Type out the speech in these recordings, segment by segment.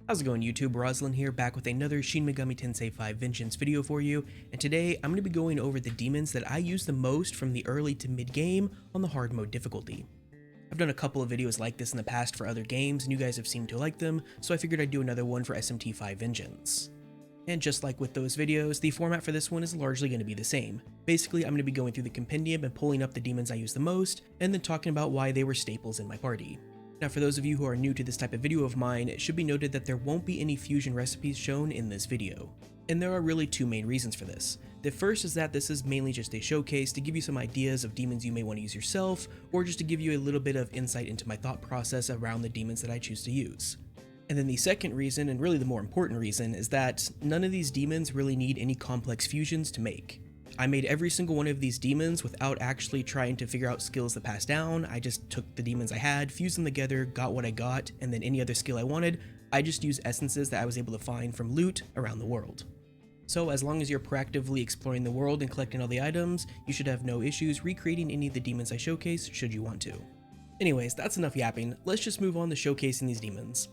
How's it going, YouTube? Roslyn here, back with another Shin Megami Tensei V Vengeance video for you, and today I'm going to be going over the demons that I use the most from the early to mid game on the hard mode difficulty. I've done a couple of videos like this in the past for other games, and you guys have seemed to like them, so I figured I'd do another one for SMT5 Vengeance. And just like with those videos, the format for this one is largely going to be the same. Basically, I'm going to be going through the compendium and pulling up the demons I use the most, and then talking about why they were staples in my party. Now, for those of you who are new to this type of video of mine, it should be noted that there won't be any fusion recipes shown in this video. And there are really two main reasons for this. The first is that this is mainly just a showcase to give you some ideas of demons you may want to use yourself, or just to give you a little bit of insight into my thought process around the demons that I choose to use. And then the second reason, and really the more important reason, is that none of these demons really need any complex fusions to make. I made every single one of these demons without actually trying to figure out skills to pass down. I just took the demons I had, fused them together, got what I got, and then any other skill I wanted, I just used essences that I was able to find from loot around the world. So as long as you're proactively exploring the world and collecting all the items, you should have no issues recreating any of the demons I showcase should you want to. Anyways, that's enough yapping, let's just move on to showcasing these demons.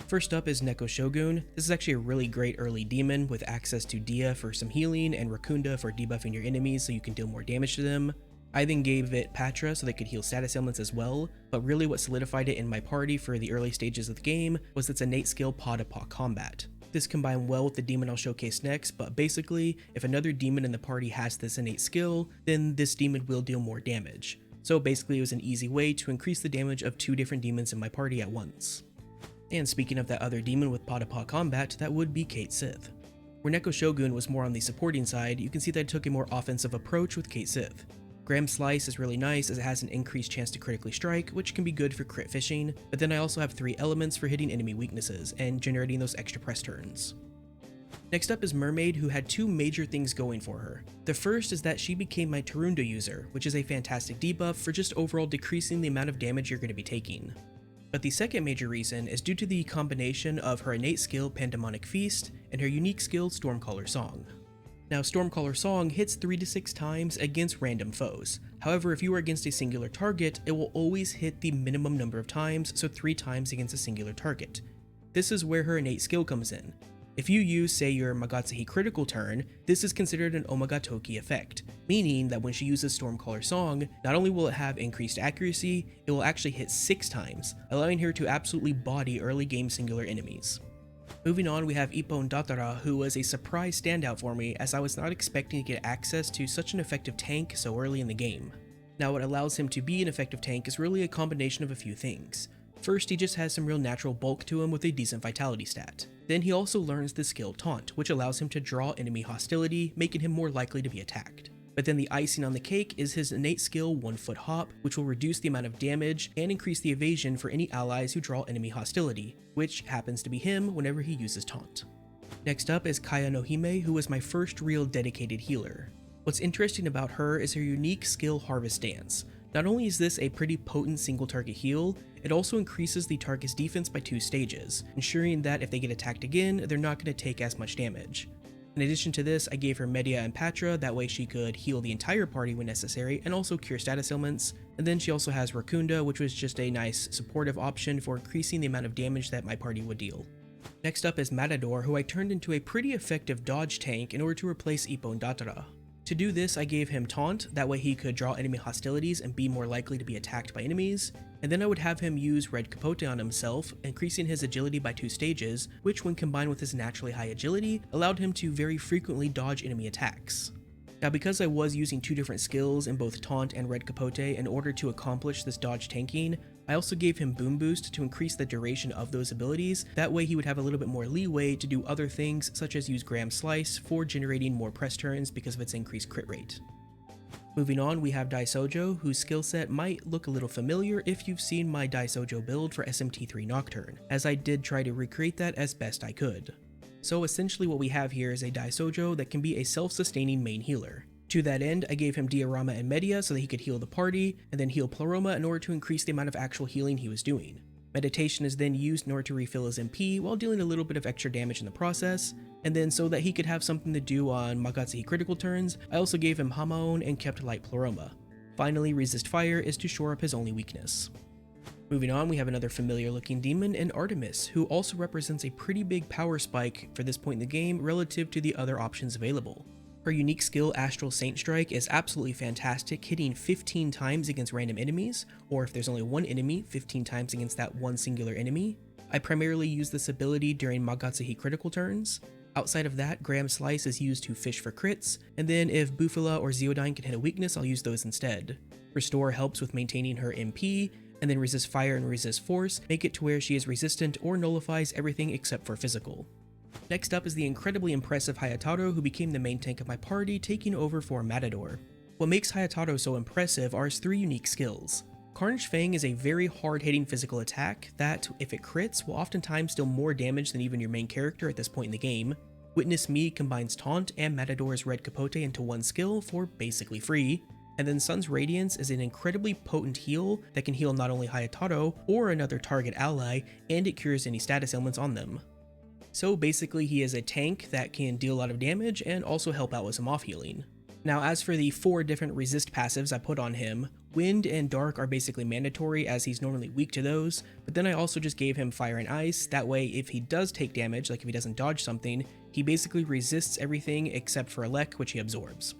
First up is Neko Shogun. This is actually a really great early demon with access to Dia for some healing and Rakunda for debuffing your enemies so you can deal more damage to them. I then gave it Patra so they could heal status ailments as well, but really what solidified it in my party for the early stages of the game was its innate skill Paw-to-Paw Combat. This combined well with the demon I'll showcase next, but basically, if another demon in the party has this innate skill, then this demon will deal more damage. So basically it was an easy way to increase the damage of two different demons in my party at once. And speaking of that other demon with Paw-to-Paw Combat, that would be Cait Sith. Where Neko Shogun was more on the supporting side, you can see that I took a more offensive approach with Cait Sith. Graham Slice is really nice as it has an increased chance to critically strike, which can be good for crit fishing, but then I also have 3 elements for hitting enemy weaknesses and generating those extra press turns. Next up is Mermaid, who had 2 major things going for her. The first is that she became my Tarunda user, which is a fantastic debuff for just overall decreasing the amount of damage you're going to be taking. But the second major reason is due to the combination of her innate skill Pandemonic Feast and her unique skill Stormcaller Song. Now, Stormcaller Song hits 3 to 6 times against random foes. However, if you are against a singular target, it will always hit the minimum number of times, so 3 times against a singular target. This is where her innate skill comes in. If you use, say, your Magatsuhi critical turn, this is considered an Omagatoki effect, meaning that when she uses Stormcaller Song, not only will it have increased accuracy, it will actually hit 6 times, allowing her to absolutely body early game singular enemies. Moving on, we have Ippon Datara, who was a surprise standout for me as I was not expecting to get access to such an effective tank so early in the game. Now, what allows him to be an effective tank is really a combination of a few things. First, he just has some real natural bulk to him with a decent vitality stat. Then he also learns the skill Taunt, which allows him to draw enemy hostility, making him more likely to be attacked. But then the icing on the cake is his innate skill 1-foot hop, which will reduce the amount of damage and increase the evasion for any allies who draw enemy hostility, which happens to be him whenever he uses Taunt. Next up is Kaya no Hime, who was my first real dedicated healer. What's interesting about her is her unique skill Harvest Dance. Not only is this a pretty potent single target heal, it also increases the target's defense by 2 stages, ensuring that if they get attacked again, they're not going to take as much damage. In addition to this, I gave her Medea and Patra, that way she could heal the entire party when necessary and also cure status ailments, and then she also has Rakunda, which was just a nice supportive option for increasing the amount of damage that my party would deal. Next up is Matador, who I turned into a pretty effective dodge tank in order to replace Ippon Datara. To do this, I gave him Taunt, that way he could draw enemy hostilities and be more likely to be attacked by enemies, and then I would have him use Red Capote on himself, increasing his agility by 2 stages, which when combined with his naturally high agility, allowed him to very frequently dodge enemy attacks. Now, because I was using 2 different skills in both Taunt and Red Capote in order to accomplish this dodge tanking, I also gave him Boom Boost to increase the duration of those abilities, that way he would have a little bit more leeway to do other things such as use Graham Slice for generating more press turns because of its increased crit rate. Moving on, we have Daisojo, whose skill set might look a little familiar if you've seen my Daisojo build for SMT3 Nocturne, as I did try to recreate that as best I could. So essentially what we have here is a Daisojo that can be a self-sustaining main healer. To that end, I gave him Diorama and Medea so that he could heal the party, and then heal Pleroma in order to increase the amount of actual healing he was doing. Meditation is then used in order to refill his MP while dealing a little bit of extra damage in the process, and then so that he could have something to do on Magatsuhi critical turns, I also gave him Hamaon and kept Light Pleroma. Finally, Resist Fire is to shore up his only weakness. Moving on, we have another familiar looking demon in Artemis, who also represents a pretty big power spike for this point in the game relative to the other options available. Her unique skill, Astral Saint Strike, is absolutely fantastic, hitting 15 times against random enemies, or if there's only one enemy, 15 times against that one singular enemy. I primarily use this ability during Magatsuhi critical turns. Outside of that, Graham Slice is used to fish for crits, and then if Bufala or Zeodyne can hit a weakness, I'll use those instead. Restore helps with maintaining her MP, and then Resist Fire and Resist Force make it to where she is resistant or nullifies everything except for physical. Next up is the incredibly impressive Hayataro, who became the main tank of my party, taking over for Matador. What makes Hayataro so impressive are his 3 unique skills. Carnage Fang is a very hard-hitting physical attack that, if it crits, will oftentimes deal more damage than even your main character at this point in the game. Witness Me combines Taunt and Matador's Red Capote into one skill for basically free. And then Sun's Radiance is an incredibly potent heal that can heal not only Hayataro or another target ally, and it cures any status ailments on them. So basically he is a tank that can deal a lot of damage and also help out with some off healing. Now as for the 4 different resist passives I put on him, Wind and Dark are basically mandatory as he's normally weak to those, but then I also just gave him Fire and Ice, that way if he does take damage, like if he doesn't dodge something, he basically resists everything except for Elec, which he absorbs.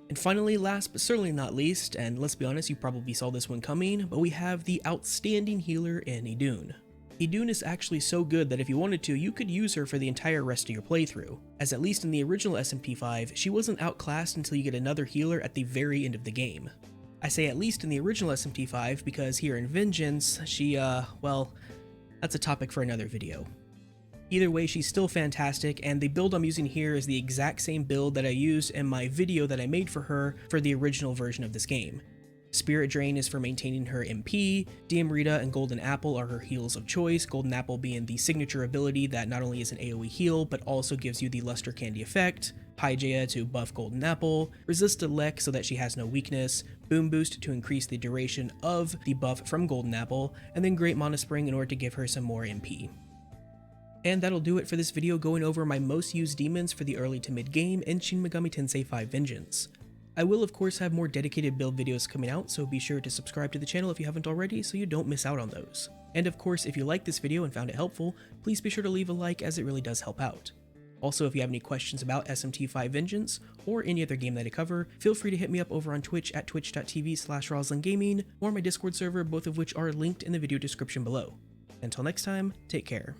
And finally, last but certainly not least, and let's be honest, you probably saw this one coming, but we have the outstanding healer in Idun. Idun is actually so good that if you wanted to, you could use her for the entire rest of your playthrough, as at least in the original SMP5, she wasn't outclassed until you get another healer at the very end of the game. I say at least in the original SMP5 because here in Vengeance, she, well, that's a topic for another video. Either way, she's still fantastic, and the build I'm using here is the exact same build that I used in my video that I made for her for the original version of this game. Spirit Drain is for maintaining her MP, DM Rita and Golden Apple are her heals of choice, Golden Apple being the signature ability that not only is an AoE heal, but also gives you the Luster Candy effect, Hygeia to buff Golden Apple, Resist Elec so that she has no weakness, Boom Boost to increase the duration of the buff from Golden Apple, and then Great Mana Spring in order to give her some more MP. And that'll do it for this video going over my most used demons for the early to mid game in Shin Megami Tensei V Vengeance. I will of course have more dedicated build videos coming out, so be sure to subscribe to the channel if you haven't already so you don't miss out on those. And of course, if you liked this video and found it helpful, please be sure to leave a like as it really does help out. Also, if you have any questions about SMT5 Vengeance or any other game that I cover, feel free to hit me up over on Twitch at twitch.tv/RoslinGaming or my Discord server, both of which are linked in the video description below. Until next time, take care.